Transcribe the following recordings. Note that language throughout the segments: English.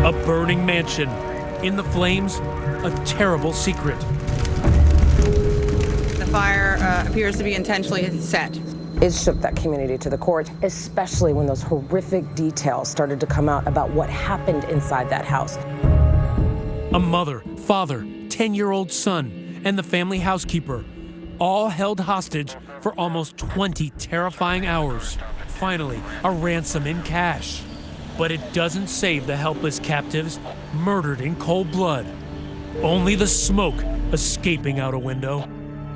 A burning mansion. In the flames, a terrible secret. The fire appears to be intentionally set. It shook that community to the core, especially when those horrific details started to come out about what happened inside that house. A mother, father, 10-year-old son, and the family housekeeper, all held hostage for almost 20 terrifying hours. Finally, a ransom in cash. But it doesn't save the helpless captives murdered in cold blood. Only the smoke escaping out a window.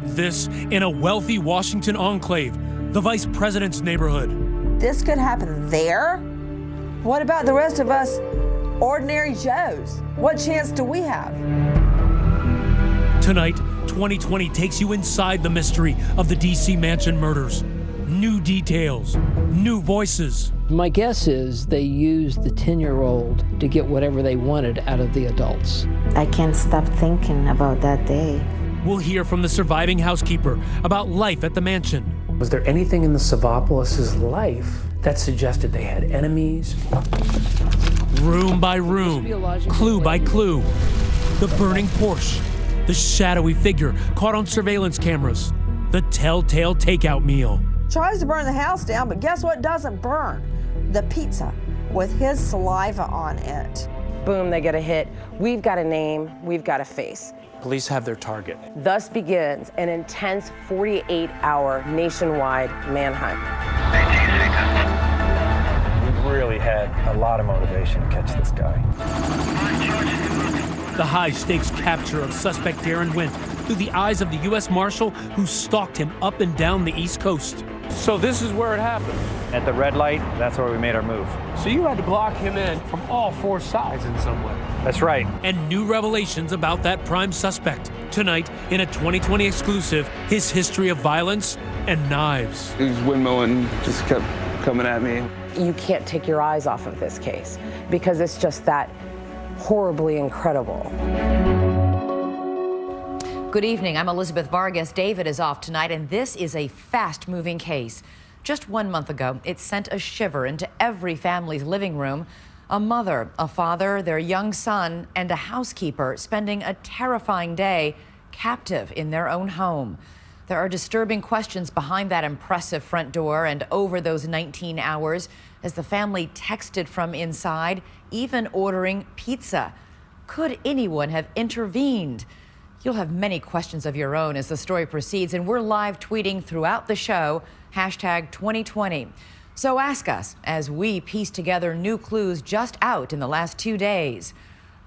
This in a wealthy Washington enclave, the vice president's neighborhood. This could happen there? What about the rest of us ordinary Joes? What chance do we have? Tonight, 2020 takes you inside the mystery of the D.C. mansion murders. New details, new voices. My guess is they used the 10-year-old to get whatever they wanted out of the adults. I can't stop thinking about that day. We'll hear from the surviving housekeeper about life at the mansion. Was there anything in the Savopoulos' life that suggested they had enemies? Room by room, clue by clue. The burning Porsche, the shadowy figure caught on surveillance cameras, the telltale takeout meal. Tries to burn the house down, but guess what doesn't burn? The pizza with his saliva on it. Boom, they get a hit. We've got a name, we've got a face. Police have their target. Thus begins an intense 48-hour nationwide manhunt. We've really had a lot of motivation to catch this guy. The high-stakes capture of suspect Darren Wint through the eyes of the U.S. Marshal who stalked him up and down the East Coast. So this is where it happened. At the red light, that's where we made our move. So you had to block him in from all four sides in some way. That's right. And new revelations about that prime suspect. Tonight, in a 2020 exclusive, his history of violence and knives. He was windmilling, just kept coming at me. You can't take your eyes off of this case because it's just that horribly incredible. Good evening. I'm Elizabeth Vargas. David is off tonight, and this is a fast-moving case. Just 1 month ago, it sent a shiver into every family's living room. A mother, a father, their young son, and a housekeeper spending a terrifying day captive in their own home. There are disturbing questions behind that impressive front door and over those 19 hours as the family texted from inside, even ordering pizza. Could anyone have intervened? You'll have many questions of your own as the story proceeds, and we're live tweeting throughout the show, #2020. So ask us as we piece together new clues just out in the last 2 days.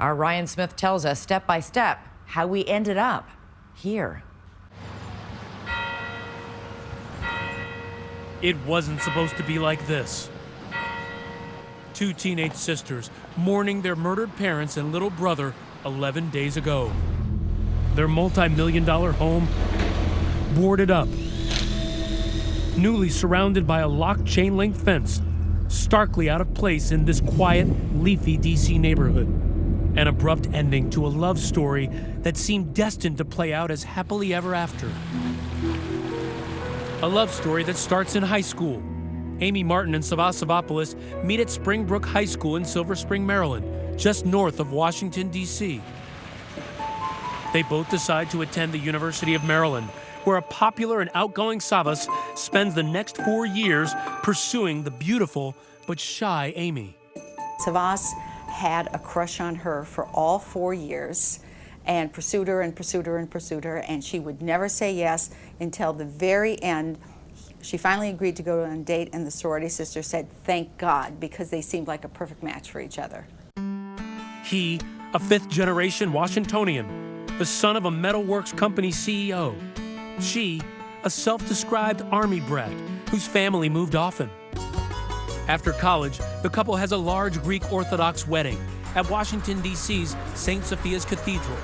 Our Ryan Smith tells us step by step how we ended up here. It wasn't supposed to be like this. Two teenage sisters mourning their murdered parents and little brother 11 days ago. Their multi-million-dollar home boarded up. Newly surrounded by a locked chain-link fence, starkly out of place in this quiet, leafy D.C. neighborhood. An abrupt ending to a love story that seemed destined to play out as happily ever after. A love story that starts in high school. Amy Martin and Savopoulos meet at Springbrook High School in Silver Spring, Maryland, just north of Washington, D.C. They both decide to attend the University of Maryland, where a popular and outgoing Savas spends the next 4 years pursuing the beautiful but shy Amy. Savas had a crush on her for all 4 years and pursued her and pursued her and pursued her, and she would never say yes until the very end. She finally agreed to go on a date, and the sorority sister said, thank God, because they seemed like a perfect match for each other. He, a fifth-generation Washingtonian, the son of a metalworks company CEO. She, a self-described army brat whose family moved often. After college, the couple has a large Greek Orthodox wedding at Washington, D.C.'s St. Sophia's Cathedral.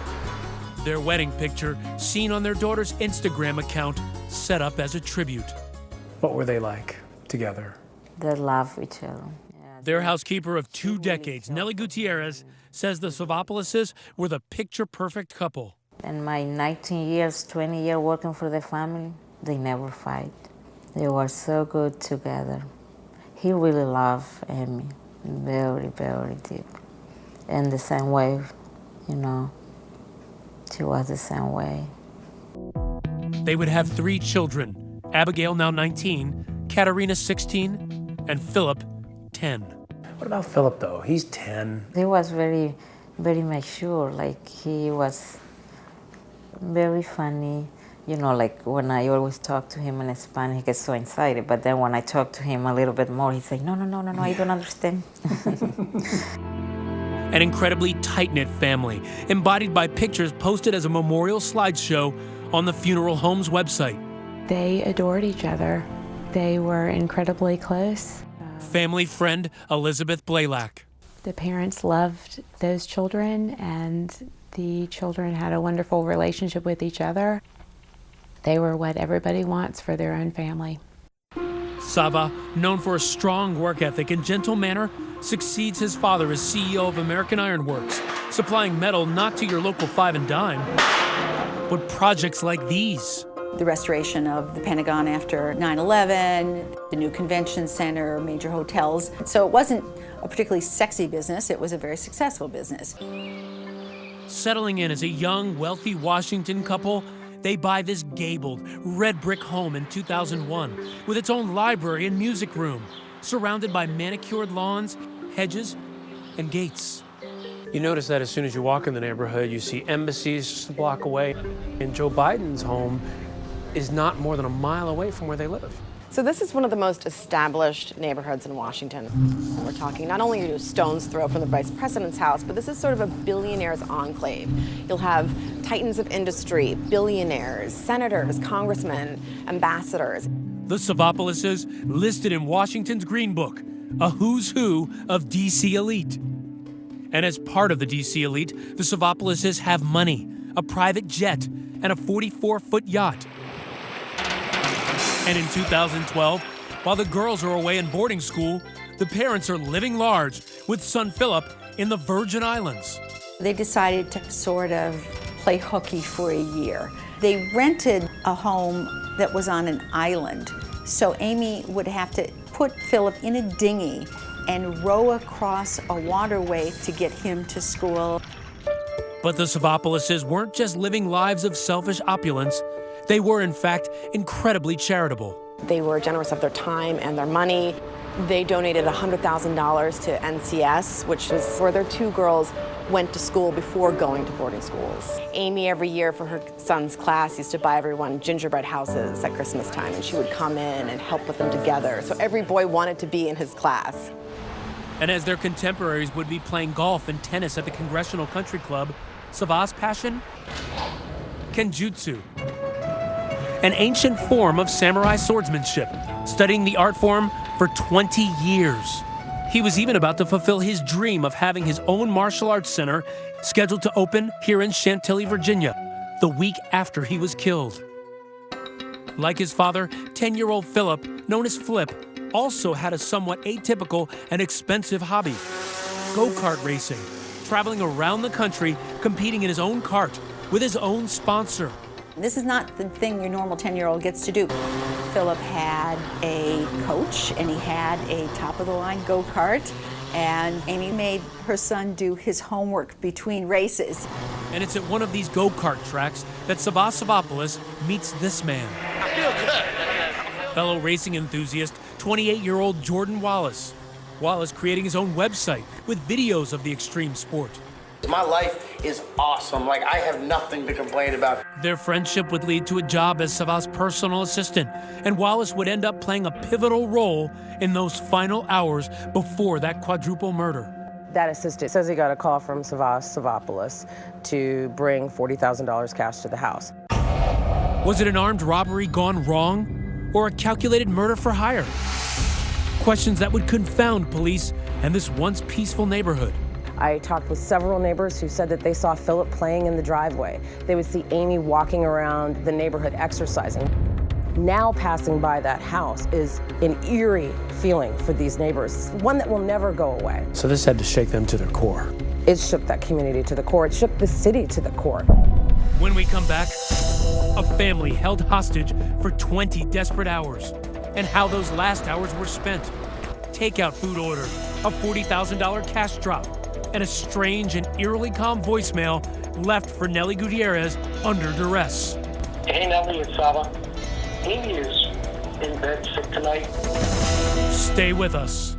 Their wedding picture, seen on their daughter's Instagram account, set up as a tribute. What were they like together? They love each other. Their housekeeper of 2 decades, Nellie Gutierrez, says the Savopoulos were the picture-perfect couple. In my 19 years, 20 years working for the family, they never fight. They were so good together. He really loved Amy, very, very deep. And the same way, she was the same way. They would have 3 children, Abigail, now 19, Katerina, 16, and Philip, 10. What about Philip, though? He's 10. He was very, very mature. Like, he was very funny. Like when I always talk to him in Spanish, he gets so excited. But then when I talk to him a little bit more, he's like, no, I don't understand. An incredibly tight-knit family, embodied by pictures posted as a memorial slideshow on the funeral home's website. They adored each other. They were incredibly close. Family friend Elizabeth Blaylock. The parents loved those children, and the children had a wonderful relationship with each other. They were what everybody wants for their own family. Sava, known for a strong work ethic and gentle manner, succeeds his father as CEO of American Iron Works, supplying metal not to your local 5 and dime, but projects like these. The restoration of the Pentagon after 9/11, the new convention center, major hotels. So it wasn't a particularly sexy business, it was a very successful business. Settling in as a young, wealthy Washington couple, they buy this gabled, red brick home in 2001 with its own library and music room, surrounded by manicured lawns, hedges, and gates. You notice that as soon as you walk in the neighborhood, you see embassies just a block away. And Joe Biden's home is not more than a mile away from where they live. So this is one of the most established neighborhoods in Washington. We're talking not only a stone's throw from the vice president's house, but this is sort of a billionaire's enclave. You'll have titans of industry, billionaires, senators, congressmen, ambassadors. The Savopouloses listed in Washington's Green Book, a who's who of D.C. elite. And as part of the D.C. elite, the Savopouloses have money, a private jet, and a 44-foot yacht. And in 2012, while the girls are away in boarding school, the parents are living large with son Philip in the Virgin Islands. They decided to sort of play hooky for a year. They rented a home that was on an island, so Amy would have to put Philip in a dinghy and row across a waterway to get him to school. But the Savopouloses weren't just living lives of selfish opulence. They were, in fact, incredibly charitable. They were generous of their time and their money. They donated $100,000 to NCS, which was where their 2 girls went to school before going to boarding schools. Amy, every year for her son's class, used to buy everyone gingerbread houses at Christmas time, and she would come in and help put them together. So every boy wanted to be in his class. And as their contemporaries would be playing golf and tennis at the Congressional Country Club, Sava's passion? Kenjutsu. An ancient form of samurai swordsmanship, studying the art form for 20 years. He was even about to fulfill his dream of having his own martial arts center scheduled to open here in Chantilly, Virginia, the week after he was killed. Like his father, 10-year-old Philip, known as Flip, also had a somewhat atypical and expensive hobby: go-kart racing, traveling around the country, competing in his own kart with his own sponsor. This is not the thing your normal 10-year-old gets to do. Philip had a coach, and he had a top-of-the-line go-kart, and Amy made her son do his homework between races. And it's at one of these go-kart tracks that Savopoulos meets this man. I feel good. Fellow racing enthusiast, 28-year-old Jordan Wallace. Wallace creating his own website with videos of the extreme sport. My life is awesome. Like, I have nothing to complain about. Their friendship would lead to a job as Sava's personal assistant, and Wallace would end up playing a pivotal role in those final hours before that quadruple murder. That assistant says he got a call from Savopoulos to bring $40,000 cash to the house. Was it an armed robbery gone wrong, or a calculated murder for hire? Questions that would confound police and this once peaceful neighborhood. I talked with several neighbors who said that they saw Philip playing in the driveway. They would see Amy walking around the neighborhood exercising. Now passing by that house is an eerie feeling for these neighbors, one that will never go away. So this had to shake them to their core. It shook that community to the core. It shook the city to the core. When we come back, a family held hostage for 20 desperate hours, and how those last hours were spent. Takeout food order, a $40,000 cash drop, and a strange and eerily calm voicemail left for Nelly Gutierrez under duress. Hey, Nelly, it's Saba. Amy is in bed sick tonight. Stay with us.